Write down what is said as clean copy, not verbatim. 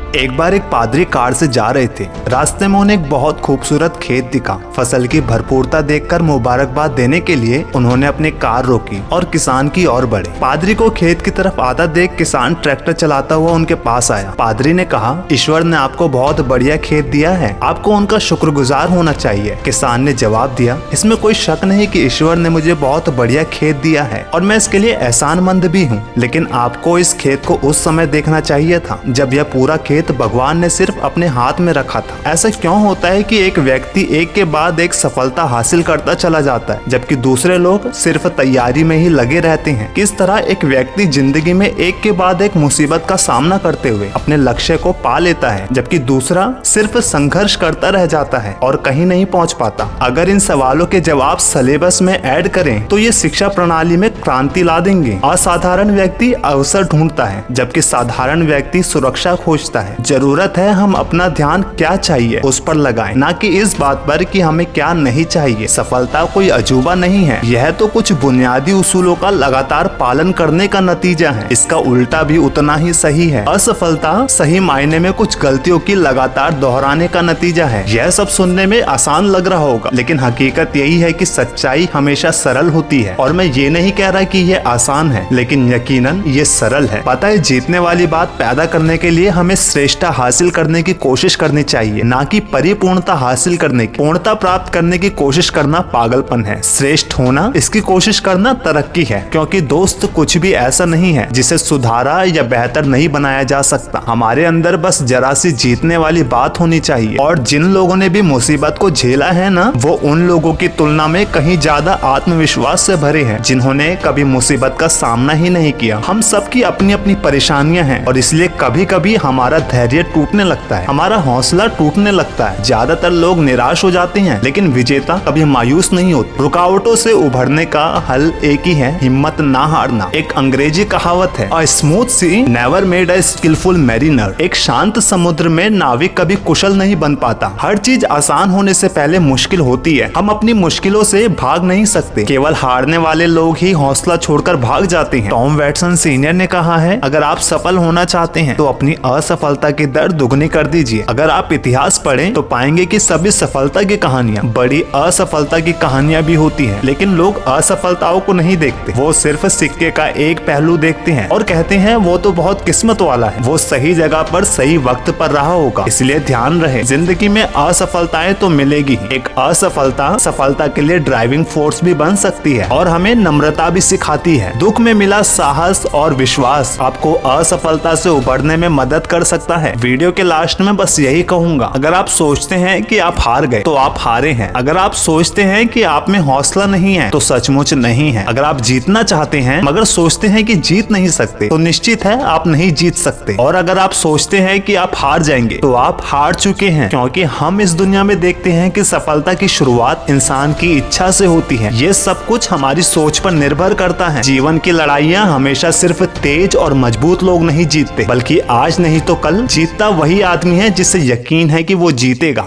एक बार एक पादरी कार से जा रहे थे। रास्ते में उन्हें एक बहुत खूबसूरत खेत दिखा। फसल की भरपूरता देखकर मुबारकबाद देने के लिए उन्होंने अपनी कार रोकी और किसान की ओर बढ़े। पादरी को खेत की तरफ आता देख किसान ट्रैक्टर चलाता हुआ उनके पास आया। पादरी ने कहा, ईश्वर ने आपको बहुत बढ़िया खेत दिया है, आपको उनका शुक्रगुजार होना चाहिए। किसान ने जवाब दिया, इसमें कोई शक नहीं कि ईश्वर ने मुझे बहुत बढ़िया खेत दिया है और मैं इसके लिए एहसानमंद भी हूँ, लेकिन आपको इस खेत को उस समय देखना चाहिए था जब यह पूरा खेत भगवान ने सिर्फ अपने हाथ में रखा था। ऐसा क्यों होता है कि एक व्यक्ति एक के बाद एक सफलता हासिल करता चला जाता है जबकि दूसरे लोग सिर्फ तैयारी में ही लगे रहते हैं? किस तरह एक व्यक्ति जिंदगी में एक के बाद एक मुसीबत का सामना करते हुए अपने लक्ष्य को पा लेता है जबकि दूसरा सिर्फ संघर्ष करता रह जाता है और कहीं नहीं पहुंच पाता? अगर इन सवालों के जवाब सिलेबस में ऐड करें तो ये शिक्षा प्रणाली में क्रांति ला देंगे। असाधारण व्यक्ति अवसर ढूंढता है जबकि साधारण व्यक्ति सुरक्षा खोजता है। जरूरत है हम अपना ध्यान क्या चाहिए उस पर लगाएं, ना कि इस बात पर कि हमें क्या नहीं चाहिए। सफलता कोई अजूबा नहीं है, यह तो कुछ बुनियादी उसूलों का लगातार पालन करने का नतीजा है। इसका उल्टा भी उतना ही सही है। असफलता सही मायने में कुछ गलतियों की लगातार दोहराने का नतीजा है। यह सब सुनने में आसान लग रहा होगा, लेकिन हकीकत यही है कि सच्चाई हमेशा सरल होती है। और मैं ये नहीं कह रहा कि यह आसान है, लेकिन यकीनन ये सरल है। पता है, जीतने वाली बात पैदा करने के लिए हमें श्रेष्ठता हासिल करने की कोशिश करनी चाहिए, ना कि परिपूर्णता हासिल करने की। पूर्णता प्राप्त करने की कोशिश करना पागलपन है। श्रेष्ठ होना, इसकी कोशिश करना तरक्की है। क्योंकि दोस्त, कुछ भी ऐसा नहीं है जिसे सुधारा या बेहतर नहीं बनाया जा सकता। हमारे अंदर बस जरा सी जीतने वाली बात होनी चाहिए। और जिन लोगों ने भी मुसीबत को झेला है ना, वो उन लोगों की तुलना में कहीं ज्यादा आत्मविश्वास से भरे हैं जिन्होंने कभी मुसीबत का सामना ही नहीं किया। हम सबकी अपनी अपनी परेशानियां हैं और इसलिए कभी कभी हमारा धैर्य टूटने लगता है, हमारा हौसला टूटने लगता है। ज्यादातर लोग निराश हो जाते हैं, लेकिन विजेता कभी मायूस नहीं होते। रुकावटों से उभरने का हल एक ही है, हिम्मत ना हारना। एक अंग्रेजी कहावत है, a smooth sea never made a skilful mariner. एक शांत समुद्र में नाविक कभी कुशल नहीं बन पाता। हर चीज आसान होने से पहले मुश्किल होती है। हम अपनी मुश्किलों से भाग नहीं सकते, केवल हारने वाले लोग ही हौसला छोड़कर भाग जाते हैं। टॉम वैटसन सीनियर ने कहा है, अगर आप सफल होना चाहते हैं तो अपनी असफलता की दर दुगनी कर दीजिए। अगर आप इतिहास पढ़ें तो पाएंगे कि सभी सफलता की कहानियां बड़ी असफलता की कहानियां भी होती हैं, लेकिन लोग असफलताओं को नहीं देखते। वो सिर्फ सिक्के का एक पहलू देखते हैं और कहते हैं वो तो बहुत किस्मत वाला है, वो सही जगह पर सही वक्त पर रहा होगा। इसलिए ध्यान रहे, जिंदगी में असफलताएं तो मिलेगी। एक असफलता सफलता के लिए ड्राइविंग फोर्स भी बन सकती है और हमें नम्रता भी सिखाती है। दुख में मिला साहस और विश्वास आपको असफलता से उबरने में मदद कर सकता है। वीडियो के लास्ट में बस यही कहूंगा, अगर आप सोचते हैं कि आप हार गए तो आप हारे हैं। अगर आप सोचते हैं कि आप में हौसला नहीं है तो सचमुच नहीं है। अगर आप जीतना चाहते हैं मगर सोचते हैं कि जीत नहीं सकते तो निश्चित है आप नहीं जीत सकते। और अगर आप सोचते हैं कि आप हार जाएंगे तो आप हार चुके हैं, क्योंकि हम इस दुनिया में देखते हैं कि सफलता की शुरुआत इंसान की इच्छा से होती है। ये सब कुछ हमारी सोच पर निर्भर करता है। जीवन की लड़ाइयाँ हमेशा सिर्फ तेज और मजबूत लोग नहीं जीतते, बल्कि आज नहीं तो कल जीतता वही आदमी है जिसे यकीन है कि वो जीतेगा।